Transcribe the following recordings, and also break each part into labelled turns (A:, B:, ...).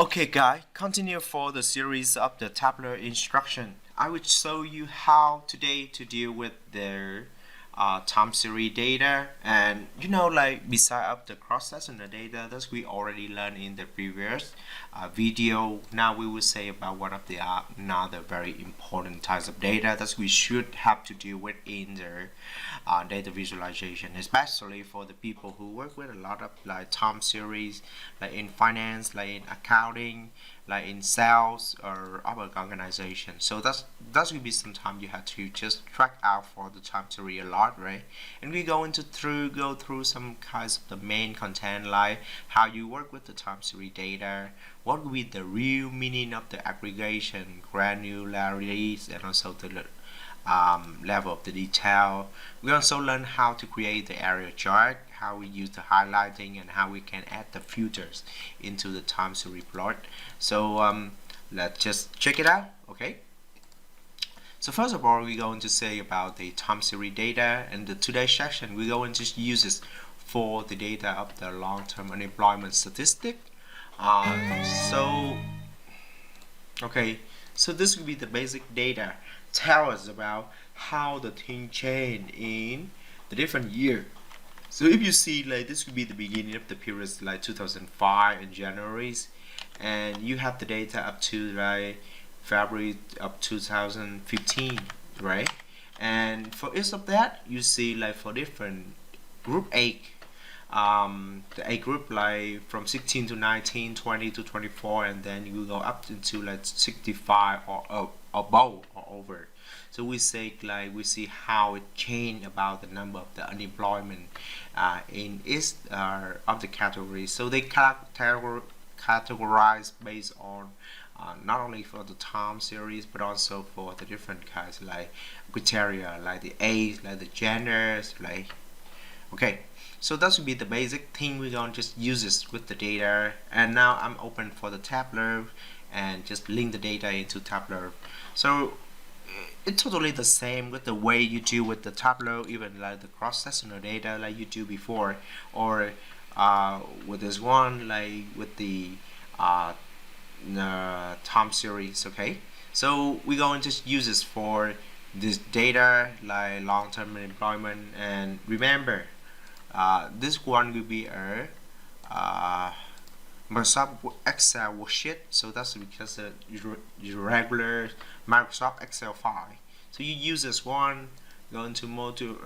A: Okay guys, continue for the series of the Tableau instruction. I will show you how today to deal with the time series data, and like beside of the cross-sectional data that we already learned in the previous video. Now we will say about one of the another very important types of data that we should have to deal with in the data visualization, especially for the people who work with a lot of like time series, like in finance, like in accounting, like in sales or other organization. So that's will be sometimes you have to just track out for the time series a lot, right? And we go through some kinds of the main content, like how you work with the time series data, what will be the real meaning of the aggregation, granularities, and also the level of the detail. We also learn how to create the area chart, how we use the highlighting, and how we can add the filters into the time series plot. So let's just check it out. Okay. So first of all, we're going to say about the time series data, and the today's section we're going to use this for the data of the long-term unemployment statistic. Okay, so this will be the basic data. Tell us about how the thing changed in the different year. So if you see, like, this could be the beginning of the period, like 2005 in January's, and you have the data up to like February of 2015, right? And for each of that, you see like for different group A, the A group like from 16 to 19, 20 to 24, and then you go up into like 65 or above or over. So we say like we see how it changed about the number of the unemployment in each of the categories. So they categorize based on not only for the time series but also for the different kinds like criteria, like the age, like the genders, like okay. So that should be the basic thing. We're going to just use this with the data, and now I'm open for the Tableau and just link the data into Tableau. So it's totally the same with the way you do with the Tableau, even like the cross-sectional data like you do before, or with this one like with the time series. Okay, so we're going to just use this for this data like long-term unemployment, and remember this one will be a Microsoft Excel worksheet, so that's because your regular Microsoft Excel file. So you use this one, go into module,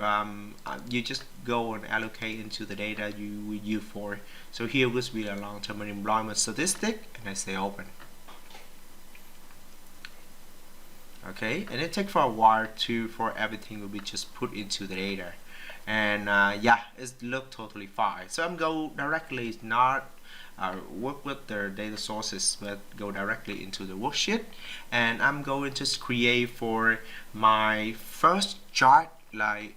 A: you just go and allocate into the data you will use for. So here will be a long-term unemployment statistic, and I say open. Okay, and it takes for a while for everything will be just put into the data, and yeah, it look totally fine. So I'm go directly, not work with the data sources, but go directly into the worksheet, and I'm going to create for my first chart. Like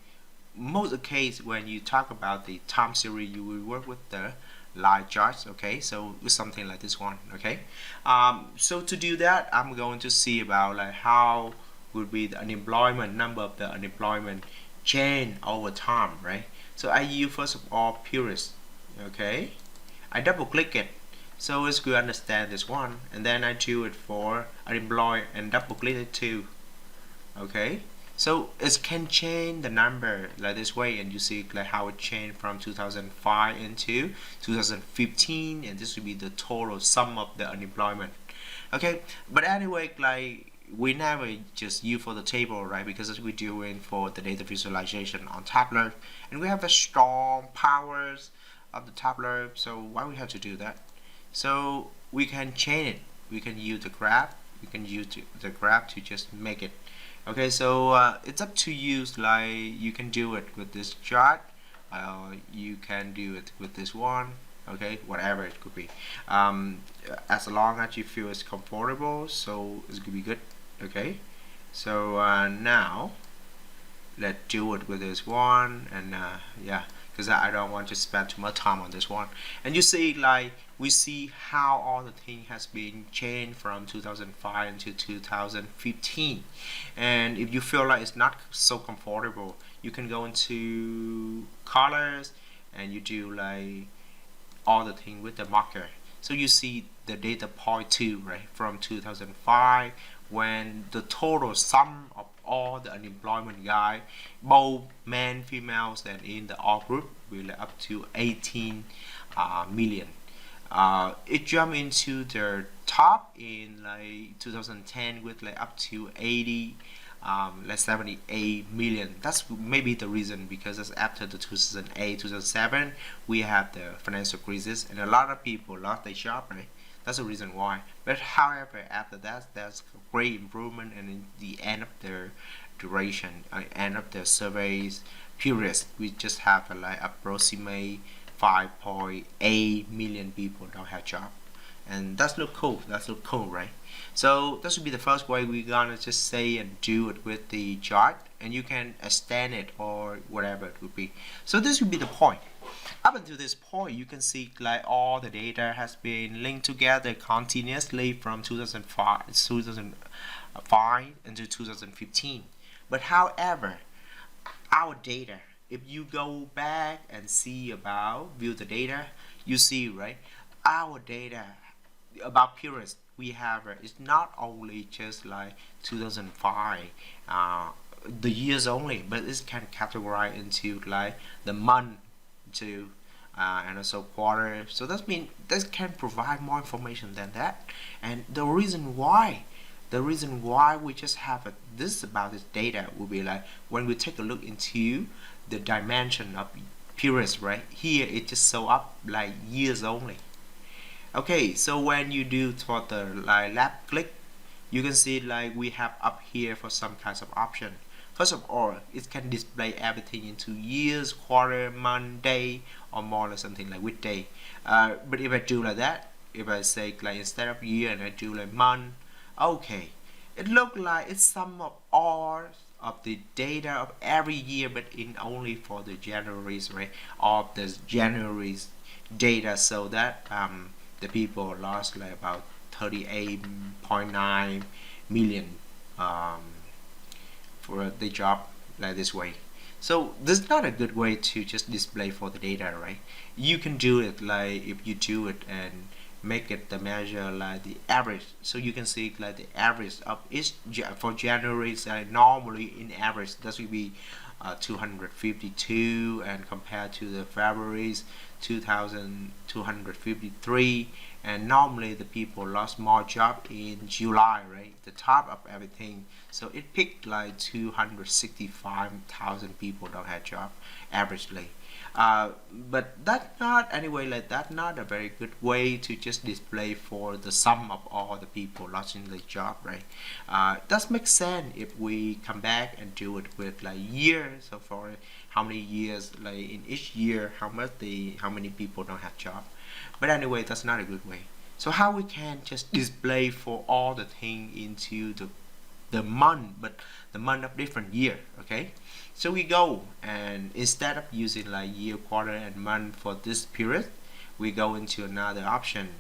A: most of the case when you talk about the time series, you will work with the line charts. Okay, so with something like this one. Okay, so to do that, I'm going to see about like how would be the unemployment number of the unemployment change over time, right? So I use first of all periods. Okay, I double click it, so it's good to understand this one, and then I do it for unemployed and double click it too. Okay, so it can change the number like this way, and you see like how it changed from 2005 into 2015, and this will be the total sum of the unemployment. Okay, but anyway, like we never just use for the table, right? Because we're doing for the data visualization on Tableau, and we have a strong powers of the Tableau, so why we have to do that? So we can change it. We can use the graph. We can use the graph to just make it. Okay, so it's up to you. Like you can do it with this chart. You can do it with this one. Okay, whatever it could be. As long as you feel it's comfortable, so it's gonna be good. Okay, so now let's do it with this one, and yeah, because I don't want to spend too much time on this one. And you see, like we see how all the thing has been changed from 2005 into 2015. And if you feel like it's not so comfortable, you can go into colors and you do like all the thing with the marker. So you see the data point to, right, from 2005, when the total sum of all the unemployment guy, both men, females, and in the all group, will up to 18 million. It jumped into the top in like 2010 with like up to 80 like 78 million. That's maybe the reason, because that's after the 2008 2007 we have the financial crisis and a lot of people lost their job, right? That's the reason why. But however, after that, there's a great improvement, and in the end of the duration, end of the surveys periods, we just have like approximate 5.8 million people don't have job, and that's look cool. That's look cool, right? So this would be the first way we're gonna just say and do it with the chart, and you can extend it or whatever it would be. So this would be the point. Up until this point, you can see like all the data has been linked together continuously from 2005 into 2015. But however, our data, if you go back and see about view the data, you see, right, our data about periods we have is not only just like 2005 the years only, but it's kind of categorized into like the month to and also quarter. So that means this can provide more information than that. And the reason why we just have this about this data will be like when we take a look into the dimension of periods, right? Here it just show up like years only. Okay, so when you do for the like left click, you can see like we have up here for some kinds of option. First of all, it can display everything into years, quarter, month, day, or more or something like with day. But if I do like that, if I say like instead of year and I do like month, okay, it look like it's sum of all of the data of every year, but in only for the January's, right? Of the January's data, so that the people lost like about 38.9 million for the job like this way. So this is not a good way to just display for the data, right? You can do it like if you do it and make it the measure like the average, so you can see like the average of each for January. Normally in average that will be 252, and compared to the February's 2253, and normally the people lost more job in July, right, the top of everything. So it picked like 265,000 people don't have job averagely. But that's not anyway, like that's not a very good way to just display for the sum of all the people losing the job, right? That makes sense if we come back and do it with like years. So for how many years, like in each year, how many people don't have job. But anyway, that's not a good way. So how we can just display for all the thing into the month, but the month of different year, okay? So we go, and instead of using like year, quarter, and month for this period, we go into another option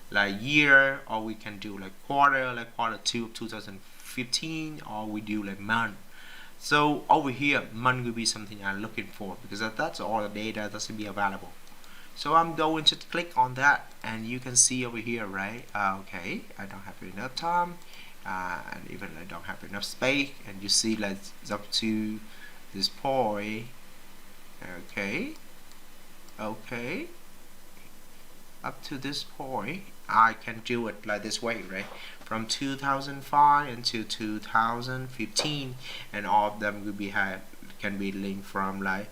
A: like year, or we can do like quarter 2 of 2015, or we do like month. So over here, month will be something I'm looking for, because that's all the data that's be available. So I'm going to click on that, and you can see over here, right? Okay, I don't have enough time, and even I don't have enough space, and you see like it's up to this point. Okay, up to this point I can do it like this way, right? From 2005 until 2015, and all of them will be can be linked from like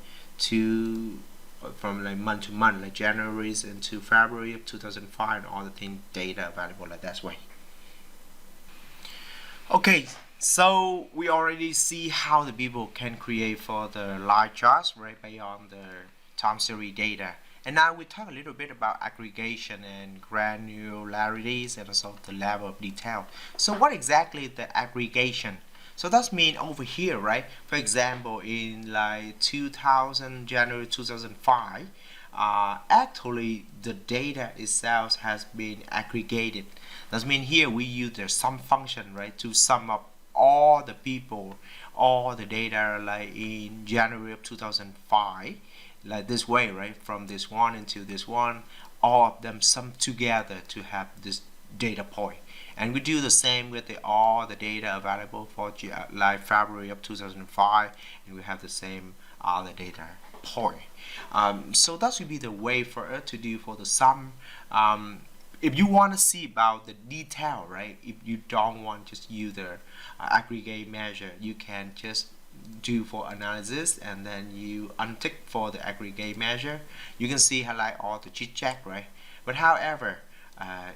A: month to month, like January into February of 2005, and all the thing data available like that way. Okay, so we already see how the people can create for the line charts, right, based on the time series data. And now we talk a little bit about aggregation and granularities, and also the level of detail. So what exactly is the aggregation? So that's mean over here, right? For example, in like 2000, January 2005, actually the data itself has been aggregated. That means here we use the sum function, right, to sum up all the people, all the data like in January of 2005, like this way, right, from this one into this one, all of them sum together to have this data point. And we do the same with all the data available for like February of 2005, and we have the same other data point. So that should be the way for us to do for the sum. If you want to see about the detail, right? If you don't want just use the aggregate measure, you can just do for analysis and then you untick for the aggregate measure. You can see highlight all the chit chat, right? But however,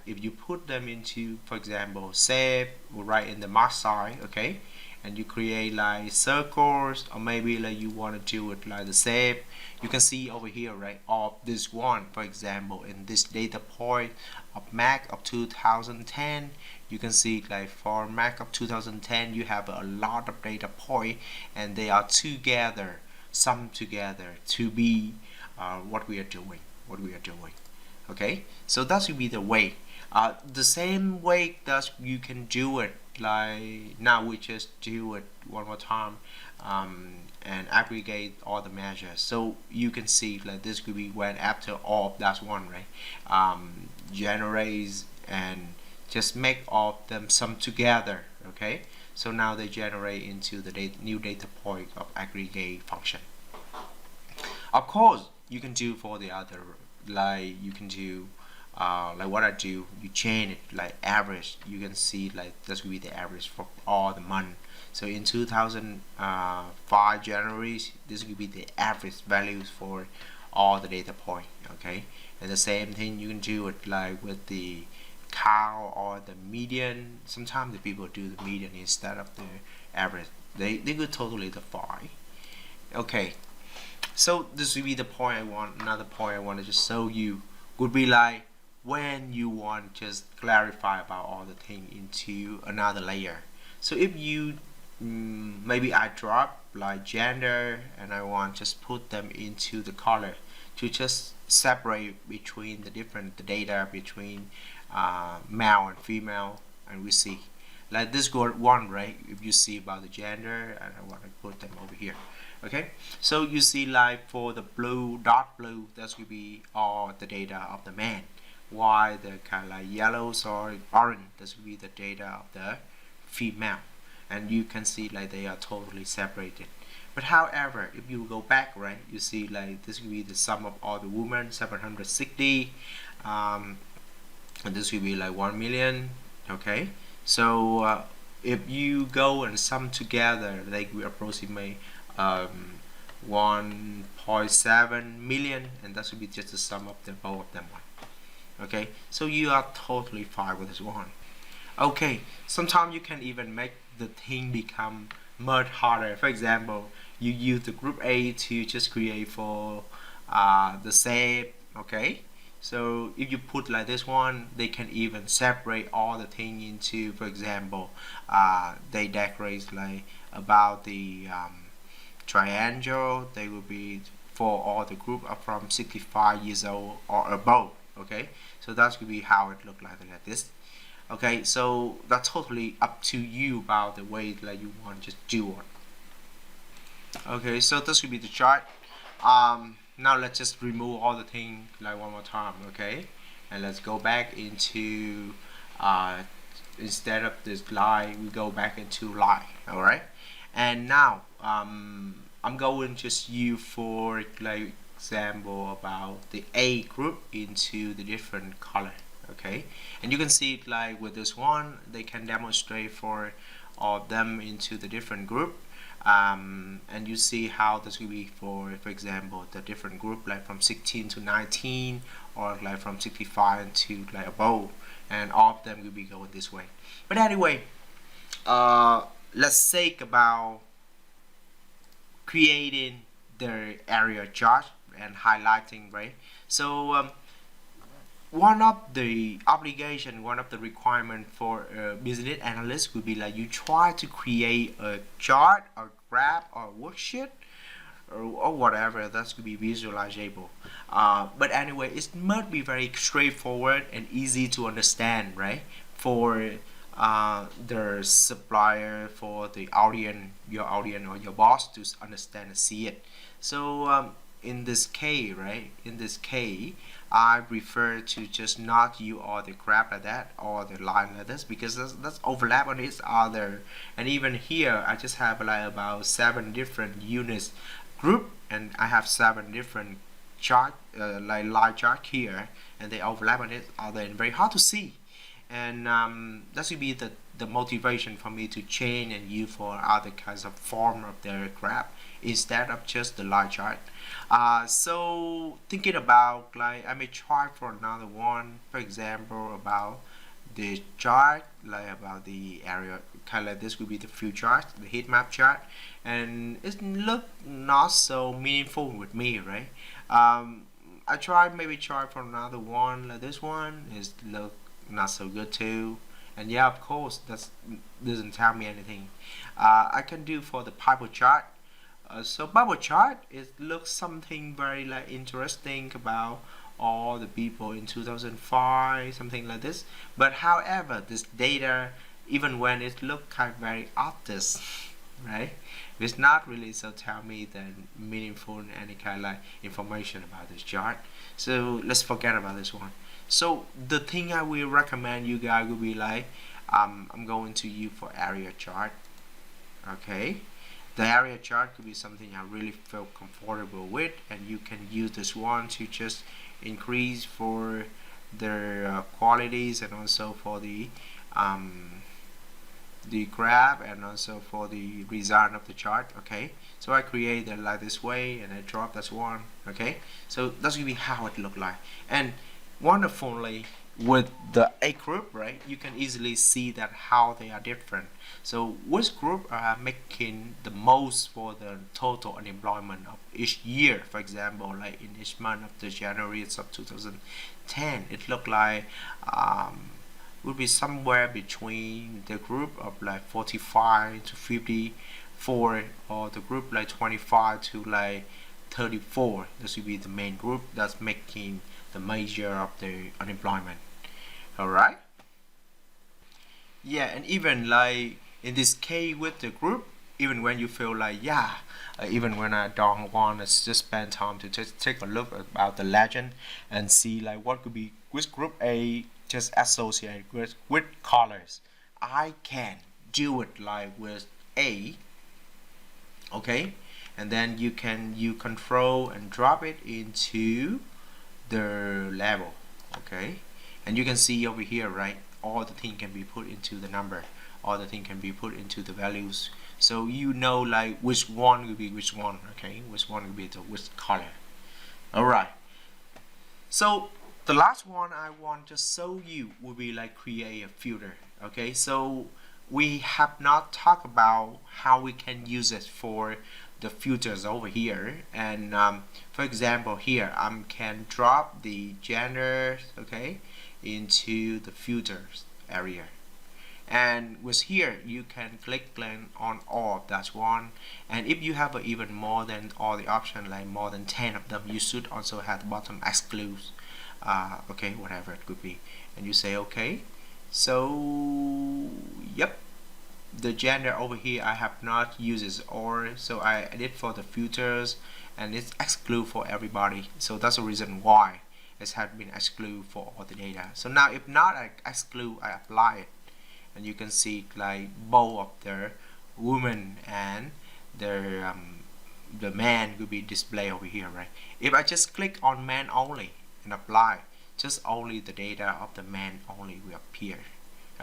A: if you put them into, for example, save right in the mark side, okay, and you create like circles, or maybe like you want to do it like the save, you can see over here, right, of this one, for example, in this data point of Mac of 2010, you can see like for Mac of 2010 you have a lot of data point and they are together, summed together to be what we are doing. Okay, so that should be the way. The same way that you can do it, like now we just do it one more time, and aggregate all the measures. So you can see like this could be when after all of that one, right, generates and just make all of them sum together. Okay, so now they generate into the new data point of aggregate function. Of course, you can do for the other, like you can do like what I do, you change it like average. You can see like this will be the average for all the month. So in 2005 January, this will be the average values for all the data point. Okay, and the same thing you can do it like with the cow or the median. Sometimes the people do the median instead of the average. They could totally define. Okay, so this will be the point I want. Another point I want to just show you would be like when you want just clarify about all the thing into another layer. So if you maybe I drop like gender and I want just put them into the color to just separate between the data between male and female, and we see like this one, right? If you see about the gender and I want to put them over here. Okay, so you see like for the blue, dark blue, that's will be all the data of the man, while the kind of like yellows or orange, this will be the data of the female, and you can see like they are totally separated. But however, if you go back, right, you see like this will be the sum of all the women, 760, and this will be like 1 million. Okay, so if you go and sum together, like we approximate 1.7 million, and that should be just the sum of the both of them. Okay, so you are totally fine with this one. Okay, sometimes you can even make the thing become much harder. For example, you use the group A to just create for the save. Okay, so if you put like this one, they can even separate all the thing into, for example, they decorate like about the triangle. They will be for all the group are from 65 years old or above. Okay, so that's gonna be how it look like this. Okay, so that's totally up to you about the way that you want to just do it. Okay, so this will be the chart. Now let's just remove all the thing like one more time. Okay, and let's go back into instead of this line, we go back into line. All right, and now I'm going just use for like example about the A group into the different color. Okay, and you can see it like with this one, they can demonstrate for all of them into the different group, and you see how this will be for example the different group like from 16 to 19 or like from 65 to like above, and all of them will be going this way. But anyway, let's think about creating the area chart and highlighting, right? So one of the obligation, one of the requirement for a business analyst would be like you try to create a chart or graph or worksheet or whatever that's to be visualizable. But anyway, it must be very straightforward and easy to understand, right? For the supplier, for the audience, your audience or your boss to understand and see it. So in this case, right, in this case, I prefer to just not use all the crap like that or the line like this, because that's overlap on each other. And even here I just have like about 7 different units group, and I have 7 different chart, like line chart here, and they overlap on each other and very hard to see. And that should be the motivation for me to change and use for other kinds of form of the graph instead of just the line chart. So thinking about, like, I may try for another one, for example about the chart, like about the area, kind of like this would be the few chart, the heat map chart, and it look not so meaningful with me, right? I maybe try for another one, like this one is look not so good too. And yeah, of course that doesn't tell me anything. I can do for the Bible chart. So Bible chart, it looks something very like interesting about all the people in 2005, something like this. But however, this data, even when it look kind of very obvious, right, it's not really so tell me that meaningful any kind of like information about this chart. So let's forget about this one. So the thing I will recommend you guys will be like, I'm going to use for area chart. Okay, the area chart could be something I really feel comfortable with, and you can use this one to just increase for their qualities, and also for the graph, and also for the result of the chart. Okay, so I create it like this way, and I drop this one. Okay, so that's gonna be how it look like. And wonderfully, with the A group, right, you can easily see that how they are different. So which group are making the most for the total unemployment of each year? For example, like in each month of the January of 2010, it looked like would be somewhere between the group of like 45 to 54, or the group like 25 to like 34. This would be the main group that's making the major of the unemployment. Alright, yeah. And even like in this case with the group, even when you feel like, yeah, even when I don't want to just spend time to just take a look about the legend and see like what could be which group A just associate with colors, I can do it like with A. Okay, and then you control and drop it into the level. Okay, and you can see over here, right, all the thing can be put into the number, all the thing can be put into the values, so you know like which one will be which one. Okay, which one will be the which color. Alright, so the last one I want to show you will be like create a filter. Okay, so we have not talked about how we can use it for the filters over here. And for example here I can drop the gender, okay, into the filters area, and with here you can click on all. That's one. And if you have even more than all the options, like more than 10 of them, you should also have the bottom exclude, okay, whatever it could be, and you say okay. So yep, the gender over here I have not used or, so I edit for the filters, and it's exclude for everybody. So that's the reason why it has been exclude for all the data. So now if not I exclude, I apply it, and you can see like both of the women and their the man will be displayed over here, right? If I just click on man only and apply, just only the data of the man only will appear.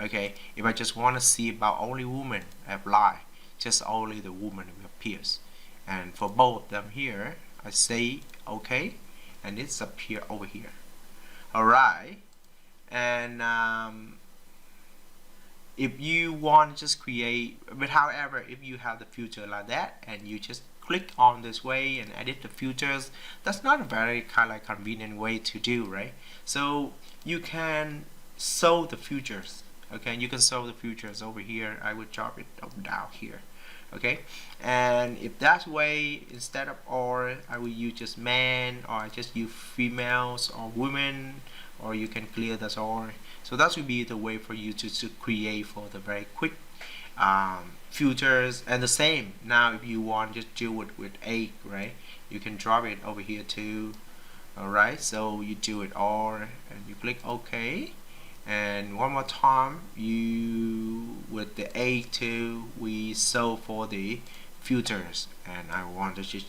A: Okay, if I just want to see about only women, I apply, just only the woman will appears. And for both of them here, I say okay, and it's appear over here. Alright, and if you want to just create, but however, if you have the filter like that and you just click on this way and edit the filters, that's not a very kind of like convenient way to do, right? So you can show the filters. Okay, and you can show the filters over here. I would drop it down here. Okay, and if that way, instead of or, I will use just man, or I just use females or women, or you can clear this or. So that would be the way for you to create for the very quick filters, and the same. Now if you want just do it with 8, right, you can drop it over here too. Alright, so you do it all and you click OK, and one more time you with the A2 we show for the filters, and I want to just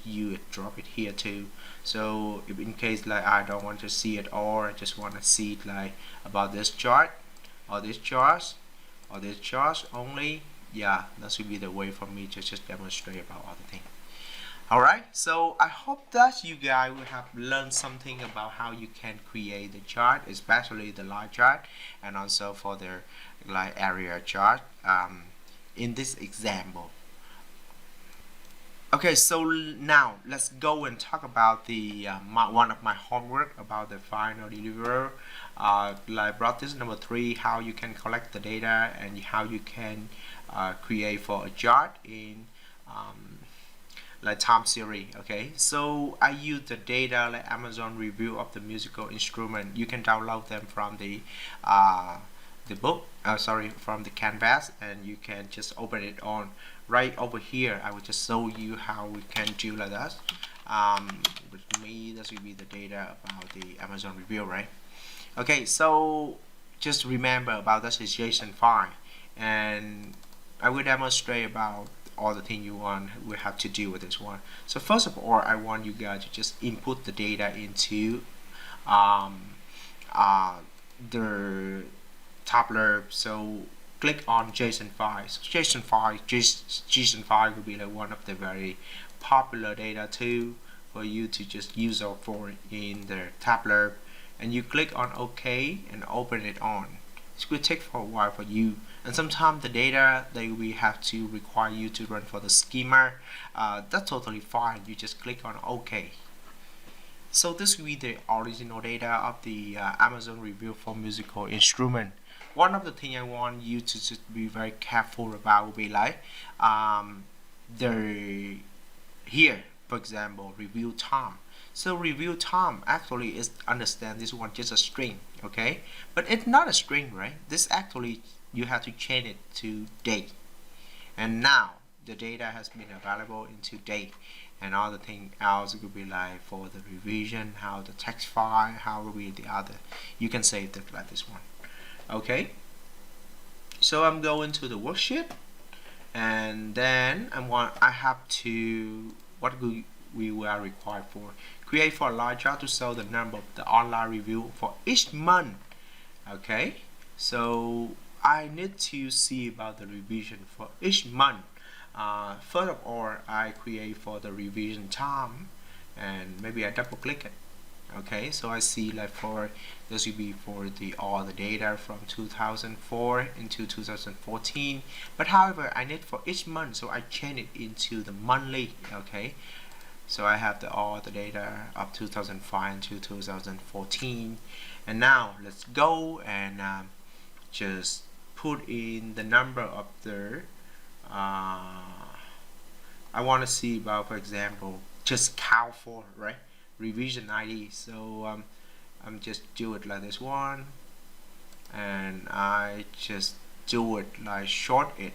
A: drop it here too. So if in case like I don't want to see it all, I just want to see it like about this chart or this chart or this chart only, yeah, that should be the way for me to just demonstrate about all the things. Alright, so I hope that you guys will have learned something about how you can create the chart, especially the line chart, and also for the like area chart in this example. Okay, so now let's go and talk about the one of my homework about the final delivery. Like brought this number 3, how you can collect the data and how you can create for a chart in like time series. Okay, so I use the data like Amazon review of the musical instrument. You can download them from the book, from the canvas, and you can just open it on right over here. I will just show you how we can do like that. With me, this will be the data about the Amazon review, right? Okay, so just remember about this is JSON file, and I will demonstrate about all the thing we have to do with this one. So first of all, I want you guys to just input the data into the Tableau. So click on JSON file. So JSON file will be like one of the very popular data too for you to just use or for in the Tableau, and you click on OK and open it on. It will take for a while for you, and sometimes the data they will have to require you to run for the schema. That's totally fine. You just click on OK. So this will be the original data of the Amazon review for musical instrument. One of the things I want you to just be very careful about will be like the here, for example, review time. So review time actually is understand this one just a string, okay? But it's not a string, right? This actually you have to change it to date. And now the data has been available into date, and all the thing else will be like for the revision, how the text file, how will be the other. You can save it like this one. Okay. So I'm going to the worksheet, and then I have to what we were required for create for a large chart to show the number of the online review for each month. Okay, so I need to see about the revision for each month. First of all, I create for the revision time, and maybe I double click it. Okay, so I see like for this will be for the all the data from 2004 into 2014, but however I need for each month, so I change it into the monthly. Okay, so I have all the data of 2005 to 2014, and now let's go and just put in the number of the I want to see about, for example, just count for, right, revision ID. So I'm just do it like this one, and I just do it like short it,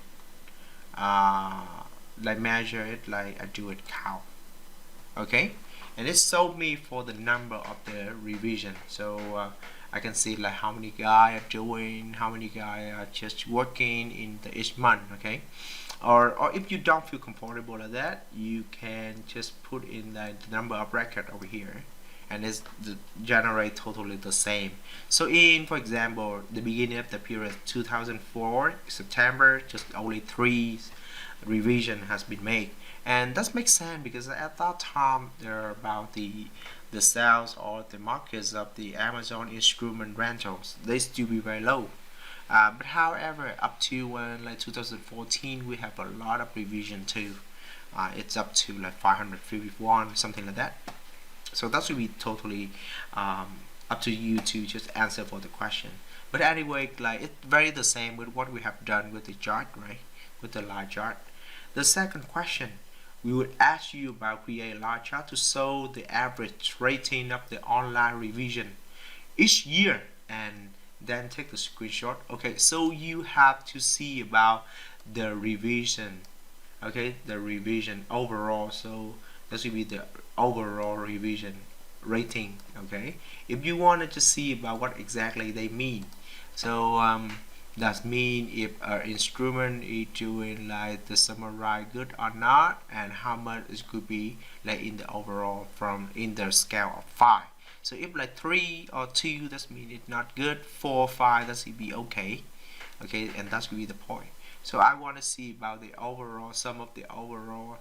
A: like measure it like I do it count. Okay, and it showed me for the number of the revision. So I can see like how many guys are doing, how many guys are just working in the each month. Okay, or if you don't feel comfortable like that, you can just put in the number of record over here, and it's generate totally the same. So in, for example, the beginning of the period 2004 September, just only 3 revision has been made, and that makes sense because at that time there are about the sales or the markets of the Amazon instrument rentals, they still be very low. But however, up to like 2014, we have a lot of revision too. It's up to like 551, something like that. So that should be totally up to you to just answer for the question. But anyway, like it's very the same with what we have done with the chart, right? With the line chart. The second question, we would ask you about create a line chart to show the average rating of the online revision each year, and then take the screenshot. Okay, so you have to see about the revision. Okay, the revision overall. So this will be the overall revision rating. Okay, if you wanted to see about what exactly they mean, so that mean if an instrument is doing like the summarize good or not, and how much it could be like in the overall from in the scale of 5. So if like 3 or 2, that means it's not good. 4 or 5, that should be okay. Okay, and that should be the point. So I want to see about the overall, some of the overall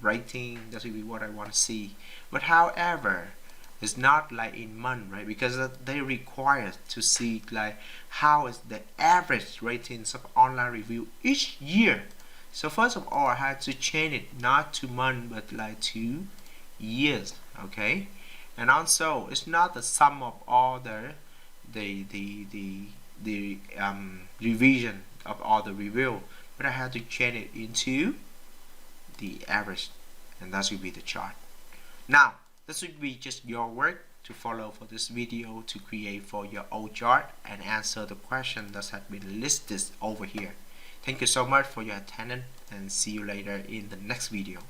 A: rating. That should be what I want to see. But however, it's not like in month, right? Because they require to see like how is the average ratings of online review each year. So first of all, I had to change it not to month but like to years. Okay, and also it's not the sum of all the revision of all the review, but I had to change it into the average, and that should be the chart. Now this would be just your work to follow for this video to create for your own chart and answer the question that has been listed over here. Thank you so much for your attendance, and see you later in the next video.